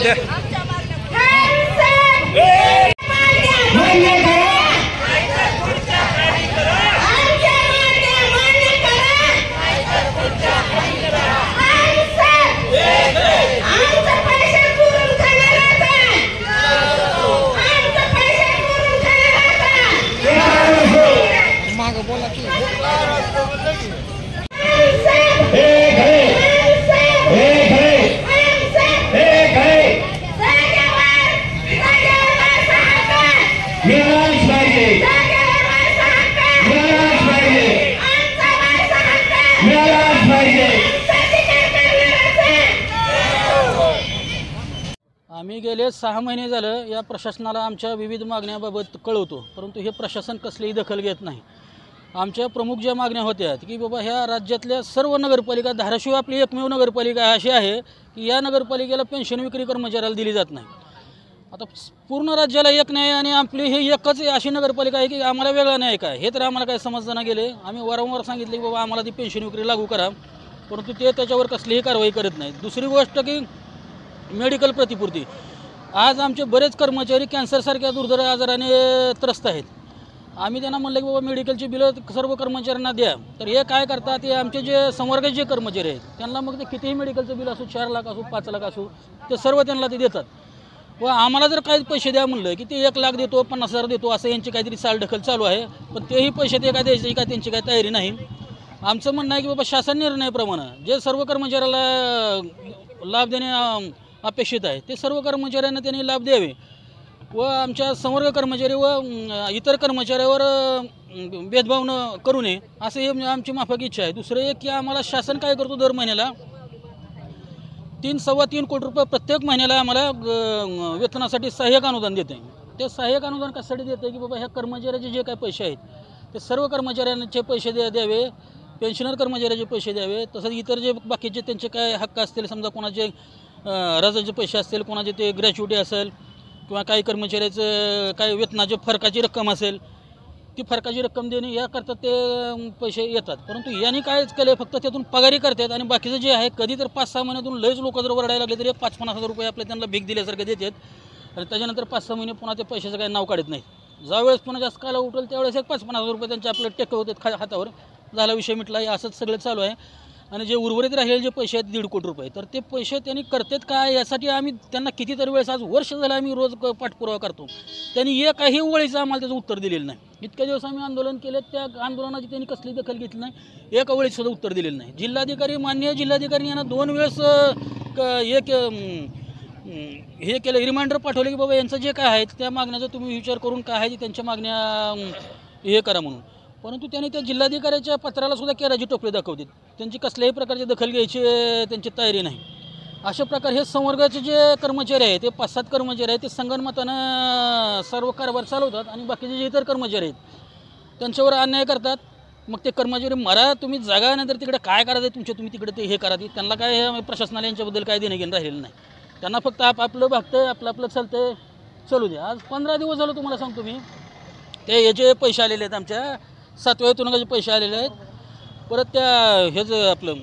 द्या. आम्ही गेले 6 महिने झालं या प्रशासनाला आमच्या विविध मागण्याबाबत कळवतो, परंतु हे प्रशासन कसलीही दखल घेत नाही. आमच्या प्रमुख ज्या मागण्या होत्या की बाबा ह्या राज्यातल्या सर्व नगरपालिका, धाराशिव आपली एकमेव नगरपालिका अशी आहे की या नगरपालिकेला पेन्शन विक्री कर्मचाऱ्याला दिली जात नाही. आता पूर्ण राज्याला एक नाही आणि आपली ही एकच अशी नगरपालिका आहे की आम्हाला वेगळा नाही काय, हे तर आम्हाला काय समजताना गेले. आम्ही वारंवार सांगितले की बाबा आम्हाला ती पेन्शन विक्री लागू करा, परंतु ते त्याच्यावर कसलीही कारवाई करत नाही. दुसरी गोष्ट की मेडिकल प्रतिपूर्ती, आज आमचे बरेच कर्मचारी कॅन्सरसारख्या दुर्धर आजाराने त्रस्त आहेत. आम्ही त्यांना म्हणलं की बाबा मेडिकलची बिलं सर्व कर्मचाऱ्यांना द्या, तर हे काय करतात, ते आमचे जे संवर्गाचे जे कर्मचारी आहेत त्यांना मग ते कितीही मेडिकलचं बिल असो, 4 लाख असो, 5 लाख असो, ते सर्व त्यांना ते देतात. व आम्हाला जर काही पैसे द्या म्हणलं की ते 1 लाख देतो, 50,000 देतो, असं यांची काहीतरी चालढकल चालू आहे. पण तेही पैसे ते काय द्यायचे काय त्यांची काही तयारी नाही. आमचं म्हणणं आहे की बाबा शासन निर्णयाप्रमाणे जे सर्व कर्मचाऱ्याला लाभ देणे अपेक्षित आहे ते सर्व कर्मचाऱ्यांना त्यांनी लाभ द्यावे व आमच्या संवर्ग कर्मचारी व इतर कर्मचाऱ्यावर भेदभाव न करू नये असं हे आमची माफक इच्छा आहे. दुसरं एक की आम्हाला शासन काय करतो, दर महिन्याला 3-3.25 कोटी रुपये प्रत्येक महिन्याला आम्हाला वेतनासाठी सहाय्यक अनुदान देते. ते सहाय्यक अनुदान कशासाठी देते की बाबा ह्या कर्मचाऱ्याचे जे काही पैसे आहेत ते सर्व कर्मचाऱ्यांचे पैसे द्यावे, पेन्शनर कर्मचाऱ्याचे पैसे द्यावे, तसंच इतर जे बाकीचे त्यांचे काय हक्क असतील, समजा कोणाचे रजाचे पैसे असतील, कोणाचे ते ग्रॅच्युटी असेल किंवा काही कर्मचाऱ्याचं काही वेतनाचे फरकाची रक्कम असेल, ती फरकाची रक्कम देणे याकरता ते पैसे येतात. परंतु यांनी कायच केलं, फक्त त्यातून पगारी करतात आणि बाकीचं जे आहे कधी तर 5-6 महिन्यातून लयच लोक जर वरडायला लागले तरी 5-50 हजार रुपये आपल्या त्यांना भीक दिल्यासारखे देतात आणि त्याच्यानंतर 5-6 महिने पुन्हा त्या पैशाचं काही नाव काढत नाही. ज्यावेळेस पुन्हा जास्त काला उठेल त्यावेळेस 5-50 हजार रुपये त्यांचे आपल्याला टेक होतात हातावर, झाला विषय मिटला. असंच सगळं चालू आहे. आणि जे उर्वरित राहिलेले जे पैसे आहेत 1.5 कोटी रुपये, तर ते पैसे त्यांनी करतात काय यासाठी आम्ही त्यांना कितीतरी वेळेस, आज वर्ष झालं आम्ही रोज पाठपुरावा करतो, त्यांनी एकही ओळीचं आम्हाला त्याचं उत्तर दिलेलं नाही. इतक्या दिवस आम्ही आंदोलन केले, त्या आंदोलनाची त्यांनी कसली दखल घेतली नाही, एका वेळेस सुद्धा उत्तर दिलेलं नाही. जिल्हाधिकारी, माननीय जिल्हाधिकारी यांना 2 वेळेस हे केलं, रिमाइंडर पाठवले की बाबा यांचं जे काय आहे त्या मागण्याचा तुम्ही विचार करून काय आहे त्यांच्या मागण्या हे करा म्हणून. परंतु त्यांनी त्या जिल्हाधिकाऱ्याच्या पत्राला सुद्धा केराची टोपली दाखवते, त्यांची कसल्याही प्रकारची दखल घ्यायची त्यांची तयारी नाही. अशा प्रकारे हे संवर्गाचे जे कर्मचारी आहेत ते 5-7 कर्मचारी आहेत, ते संगनमतानं सर्व कारभार चालवतात आणि बाकीचे जे इतर कर्मचारी आहेत त्यांच्यावर अन्याय करतात. मग ते कर्मचारी मरा, तुम्ही जागा, नंतर तिकडे काय करायचं तुमचे, तुम्ही तिकडे ते हे करा. त्यांना काय प्रशासनाला यांच्याबद्दल काय देणं घेणं राहिलेलं नाही. त्यांना फक्त आपलं बघतंय, आपलं चालतंय, चलू द्या. आज 15 दिवस झालं तुम्हाला सांगतो मी, ते याचे पैसे आलेले आहेत, आमच्या 7व्या वेतनाचे पैसे आलेले आहेत, परत त्या ह्याचं आपलं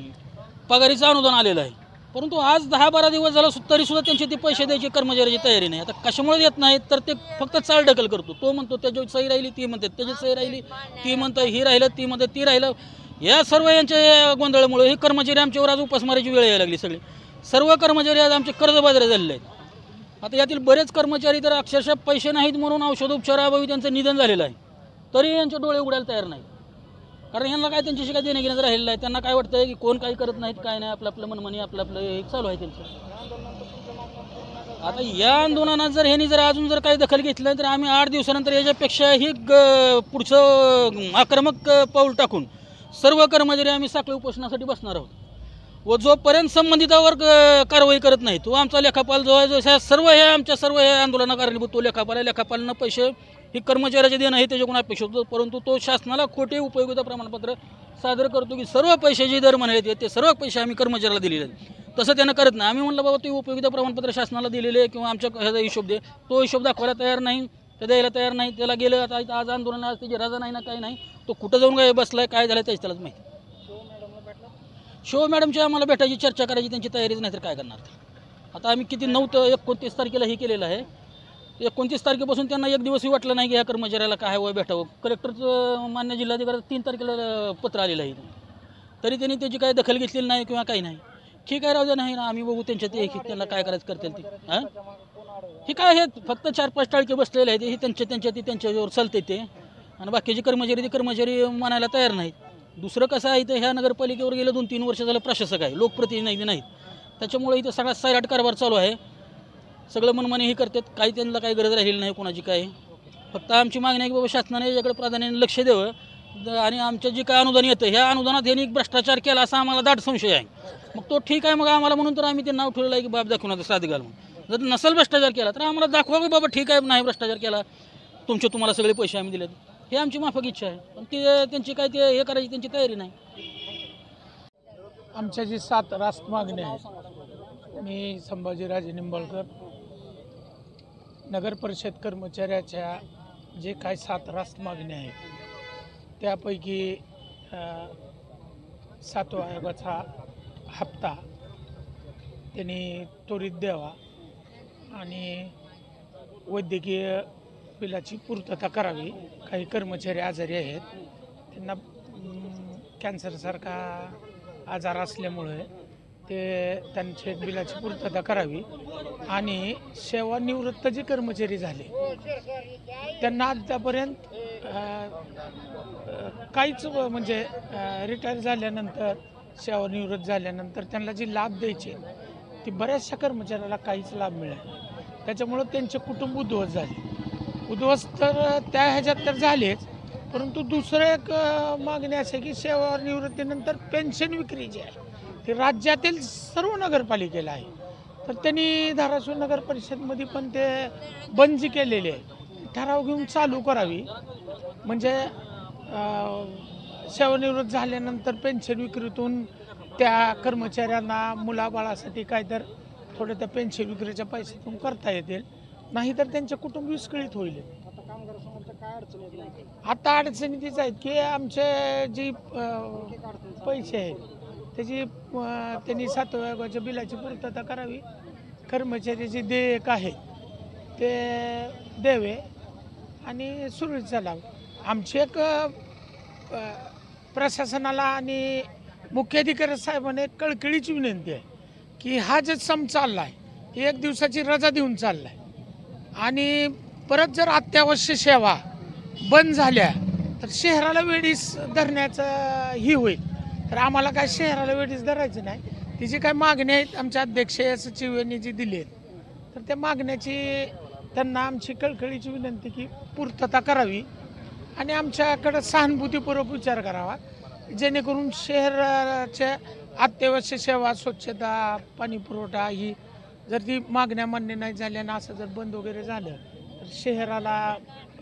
पगारीचं अनुदान आलेलं आहे. परंतु आज 10-12 दिवस झालं तरीसुद्धा त्यांचे ते पैसे द्यायची कर्मचाऱ्याची तयारी नाही. आता कशामुळे देत नाहीत, तर ते फक्त चालढकल करतो. तो म्हणतो त्याची सही राहिली, ती म्हणते त्याची सही राहिली, ती म्हणतं ही राहिलं, ती म्हणते ती राहिलं. या सर्व यांच्या गोंधळामुळे हे कर्मचारी आमच्यावर आज उपासमारीची वेळ यायला लागली. सर्व कर्मचारी आज आमचे कर्जबाजारी झालेले आहेत. आता यातील बरेच कर्मचारी तर अक्षरशः पैसे नाहीत म्हणून औषधोपचाराअभावी त्यांचं निधन झालेलं आहे, तरी यांचे डोळे उघडायला तयार नाहीत. कारण यांना काय त्यांच्याशी काय देणं घेणं राहिलेलं आहे. त्यांना काय वाटतं की कोण काही करत नाहीत, काय नाही, आपलं मनमानी, आपलं हे चालू आहे त्यांचं. आता या आंदोलनात जर ह्यांनी जर अजून जर काही दखल घेतलं तर आम्ही 8 दिवसानंतर याच्यापेक्षाही पुढचं आक्रमक पाऊल टाकून सर्व कर्मचारी आम्ही साखळी उपोषणासाठी बसणार आहोत. व जोपर्यंत संबंधितावर कारवाई करत नाही तो आमचा लेखापाल जो आहे, सर्व हे आमच्या सर्व हे आंदोलना कारणीभूत तो लेखापाल आहे. लेखापालनं पैसे ही कर्मचाऱ्याचे देणं हे त्याच्याकडून अपेक्षित होतं, परंतु तो शासनाला खोटे उपयोगिता प्रमाणपत्र सादर करतो की सर्व पैसे जे दर म्हणाले ते सर्व पैसे आम्ही कर्मचाऱ्याला दिलेले आहेत. तसं त्यानं करत नाही. आम्ही म्हणलं बाबा ते उपयोगिता प्रमाणपत्र शासनाला दिलेले किंवा आमच्या ह्याचा हिशोब दे, तो हिशोब दाखवायला तयार नाही, ते द्यायला तयार नाही. त्याला गेलं आता आज आंदोलन, आज त्याची रजा नाही ना काही नाही, तो कुठं जाऊन काय बसलाय, काय झालं त्याची त्यालाच माहिती. शो मॅडमची आम्हाला भेटायची, चर्चा करायची त्यांची तयारीच नाही तर काय करणार. आता आम्ही किती 29 तारखेला हे केलेलं आहे. 29 तारखेपासून त्यांना एक दिवसही वाटलं नाही की ह्या कर्मचाऱ्याला काय वय भेटावं. कलेक्टरचं मान्य जिल्हाधिकारी 3 तारखेला पत्र आलेलं आहे, तरी त्यांनी त्याची काही दखल घेतलेली नाही किंवा काही नाही. ठीक आहे, राहू द्या, नाही ना, आम्ही बघू त्यांच्या ते त्यांना काय करायचं करतील ते. हां, हे काय, हे फक्त 4-5 टाळके बसलेले आहेत, हे त्यांच्यावर चालते ते, आणि बाकीचे कर्मचारी म्हणायला तयार नाहीत. दुसरं कसं आहे, इथं ह्या नगरपालिकेवर गेलं 2-3 वर्ष झालं प्रशासक आहे, लोकप्रतिनिधी नाहीत. त्याच्यामुळे इथं सगळा सैराट कारभार चालू आहे. सगळं मनमानी हे करतात, काही त्यांना काही गरज राहिलेली नाही कोणाची. काय, फक्त आमची मागणी आहे की बाबा शासनाने याच्याकडे प्राधान्याने लक्ष द्यावं, आणि आमचं जे काय अनुदान येतं ह्या अनुदानात यांनी भ्रष्टाचार केला असा आम्हाला दाट संशय आहे. मग तो ठीक आहे, मग आम्हाला म्हणून तर आम्ही ते नाव ठेवलेलं आहे की बाब दाखवण्याचा साथ घाल म्हणून. जर नसेल भ्रष्टाचार केला तर आम्हाला दाखवा की बाबा ठीक आहे, नाही भ्रष्टाचार केला, तुम्हाला सगळे पैसे आम्ही दिलेत, हे आमची माफक इच्छा आहे. पण ते त्यांची काय ते हे करायची त्यांची तयारी नाही. आमच्या जी 7 रास्त मागण्या आहेत, मी संभाजीराजे निंबाळकर, नगर परिषद कर्मचाऱ्याच्या जे काय 7 रास्त मागण्या आहेत त्यापैकी 7व्या आयोगाचा हप्ता त्यांनी त्वरित द्यावा आणि वैद्यकीय बिलाची पूर्तता करावी. काही कर्मचारी आजारी आहेत, त्यांना कॅन्सरसारखा आजार असल्यामुळे त्यांच्या बिलाची पूर्तता करावी. आणि सेवानिवृत्त जे कर्मचारी झाले त्यांना आतापर्यंत काहीच म्हणजे रिटायर झाल्यानंतर, सेवानिवृत्त झाल्यानंतर त्यांना जे लाभ द्यायचे ते बऱ्याचशा कर्मचाऱ्याला काहीच लाभ मिळाला. त्याच्यामुळं त्यांचे कुटुंब उद्ध्वस्त तर त्या ह्याच्यात तर झालेच, परंतु दुसरं एक मागणी अशी आहे की सेवानिवृत्तीनंतर पेन्शन विक्री जी आहे ती राज्यातील सर्व नगरपालिकेला आहे. तर त्यांनी धाराशिव नगर परिषदमध्ये पण ते बंद केलेले आहे, ठराव घेऊन चालू करावी. म्हणजे सेवानिवृत्त झाल्यानंतर पेन्शन विक्रीतून त्या कर्मचाऱ्यांना मुलाबाळासाठी काय तर थोडं त्या पेन्शन विक्रीच्या पैशातून करता येतील, नाहीतर त्यांचे कुटुंब विस्कळीत होईल. आता अडचणी तीच आहेत की आमचे जी पैसे आहेत त्याची त्यांनी 7व्या आयोगाच्या बिलाची पूर्तता करावी, कर्मचाऱ्याचे देयक आहे ते द्यावे आणि सुरळीत चालावं. आमची एक प्रशासनाला आणि मुख्याधिकारी साहेबांना एक कळकळीची विनंती आहे की हा जे सम चालला आहे 1 दिवसाची रजा देऊन चालला आहे, आणि परत जर अत्यावश्यक सेवा बंद झाल्या तर शहराला वेळीस धरण्याचं ही होईल. तर आम्हाला काय शहराला वेळीस धरायचं नाही. ती जी काय मागणी आहेत आमच्या अध्यक्ष सचिव यांनी जी दिली आहेत तर त्या मागण्याची त्यांना आमची कळकळीची विनंती की पूर्तता करावी आणि आमच्याकडं सहानुभूतीपूर्वक विचार करावा, जेणेकरून शहराच्या अत्यावश्यक सेवा, स्वच्छता, पाणी पुरवठा ही जर ती मागण्या मान्य नाही झाल्या ना असं जर बंद वगैरे झालं तर शहराला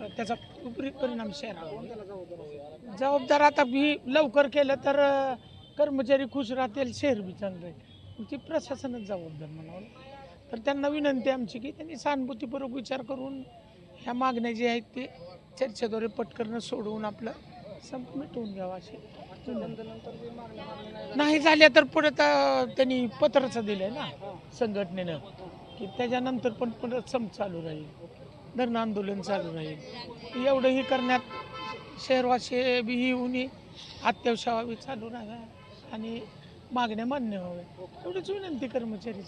त्याचा विपरीत परिणाम शहराला जबाबदार. आता मी लवकर केलं तर कर्मचारी खुश राहतील, शहर बी चांगलं आहे, ती प्रशासनच जबाबदार म्हणावं. तर त्यांना विनंती आमची की त्यांनी सहानुभूतीपूर्वक विचार करून ह्या मागण्या ज्या आहेत ते चर्चेद्वारे पटकन सोडवून आपलं संप मिटवून घ्यावा अशी. नाही झाल्या तर पुढे त्यांनी पत्रच दिलंय ना संघटनेनं की त्याच्यानंतर पण परत संप चालू राहील, धरण आंदोलन चालू राहील. एवढंही करण्यात शहरवासी बी येऊन अत्यावश्यक सेवा चालू राहाव्या आणि मागण्या मान्य व्हाव्या एवढीच विनंती कर्मचारी.